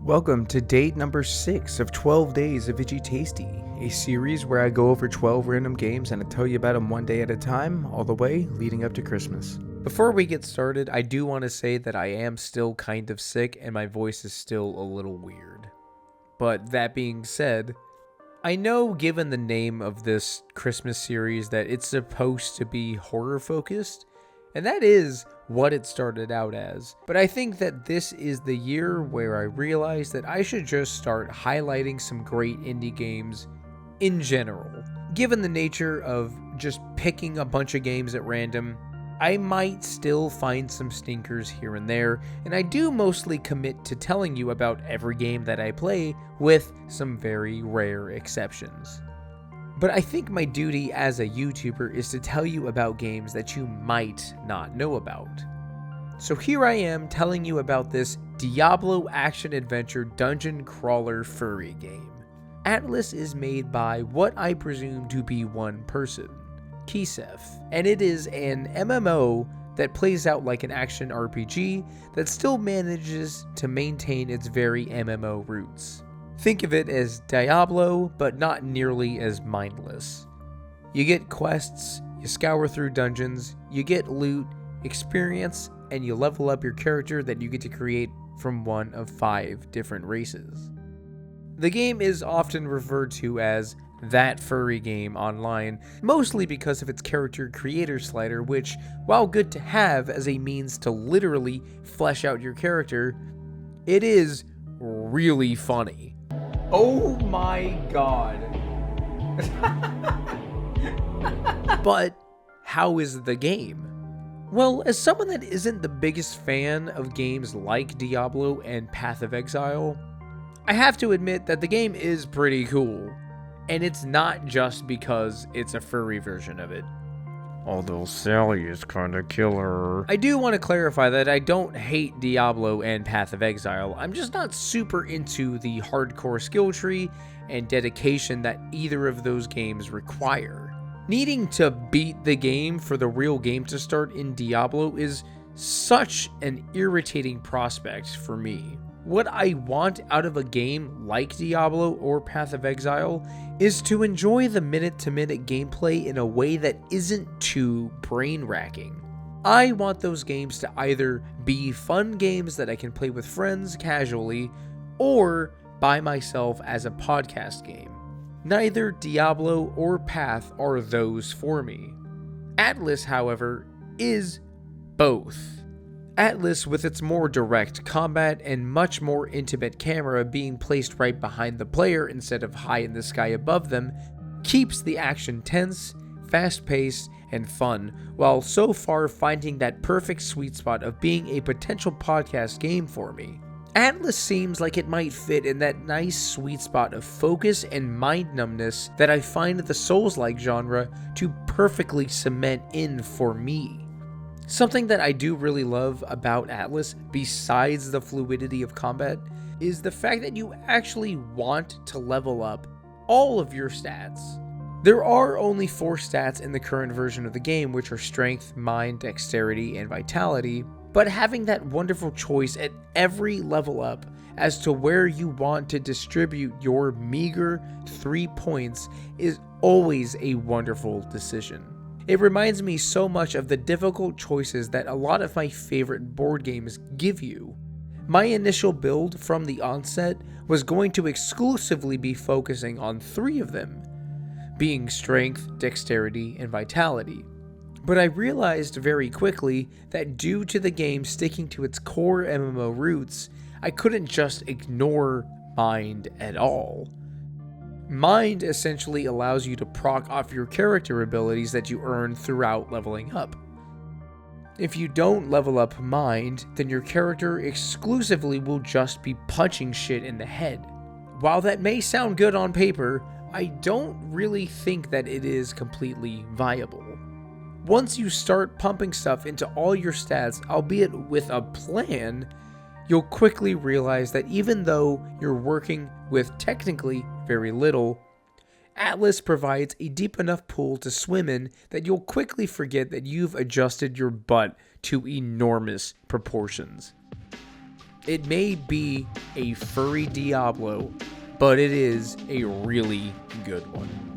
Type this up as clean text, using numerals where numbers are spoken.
Welcome to date number 6 of 12 Days of Itchy Tasty, a series where I go over 12 random games and I tell you about them one day at a time, all the way leading up to Christmas. Before we get started, I do want to say that I am still kind of sick and my voice is still a little weird. But that being said, I know given the name of this Christmas series that it's supposed to be horror focused, and that is what it started out as. But I think that this is the year where I realized that I should just start highlighting some great indie games in general. Given the nature of just picking a bunch of games at random, I might still find some stinkers here and there, and I do mostly commit to telling you about every game that I play, with some very rare exceptions. But I think my duty as a YouTuber is to tell you about games that you might not know about. So here I am telling you about this Diablo action-adventure dungeon crawler furry game. ATLYSS is made by what I presume to be one person, Kisef, and it is an MMO that plays out like an action RPG that still manages to maintain its very MMO roots. Think of it as Diablo, but not nearly as mindless. You get quests, you scour through dungeons, you get loot, experience, and you level up your character that you get to create from one of 5 different races. The game is often referred to as that furry game online, mostly because of its character creator slider, which, while good to have as a means to literally flesh out your character, it is really funny. Oh my god. But how is the game? Well, as someone that isn't the biggest fan of games like Diablo and Path of Exile, I have to admit that the game is pretty cool. And it's not just because it's a furry version of it. Although Sally is kinda killer. I do want to clarify that I don't hate Diablo and Path of Exile. I'm just not super into the hardcore skill tree and dedication that either of those games require. Needing to beat the game for the real game to start in Diablo is such an irritating prospect for me. What I want out of a game like Diablo or Path of Exile is to enjoy the minute-to-minute gameplay in a way that isn't too brain-racking. I want those games to either be fun games that I can play with friends casually, or by myself as a podcast game. Neither Diablo or Path are those for me. ATLYSS, however, is both. ATLYSS, with its more direct combat and much more intimate camera being placed right behind the player instead of high in the sky above them, keeps the action tense, fast-paced, and fun, while so far finding that perfect sweet spot of being a potential podcast game for me. ATLYSS seems like it might fit in that nice sweet spot of focus and mind numbness that I find the Souls-like genre to perfectly cement in for me. Something that I do really love about ATLYSS, besides the fluidity of combat, is the fact that you actually want to level up all of your stats. There are only 4 stats in the current version of the game, which are strength, mind, dexterity, and vitality, but having that wonderful choice at every level up as to where you want to distribute your meager 3 points is always a wonderful decision. It reminds me so much of the difficult choices that a lot of my favorite board games give you. My initial build from the onset was going to exclusively be focusing on 3 of them, being strength, dexterity, and vitality. But I realized very quickly that due to the game sticking to its core MMO roots, I couldn't just ignore mind at all. Mind essentially allows you to proc off your character abilities that you earn throughout leveling up. If you don't level up mind, then your character exclusively will just be punching shit in the head. While that may sound good on paper, I don't really think that it is completely viable. Once you start pumping stuff into all your stats, albeit with a plan, you'll quickly realize that even though you're working with technically very little, ATLYSS provides a deep enough pool to swim in that you'll quickly forget that you've adjusted your butt to enormous proportions. It may be a furry Diablo, but it is a really good one.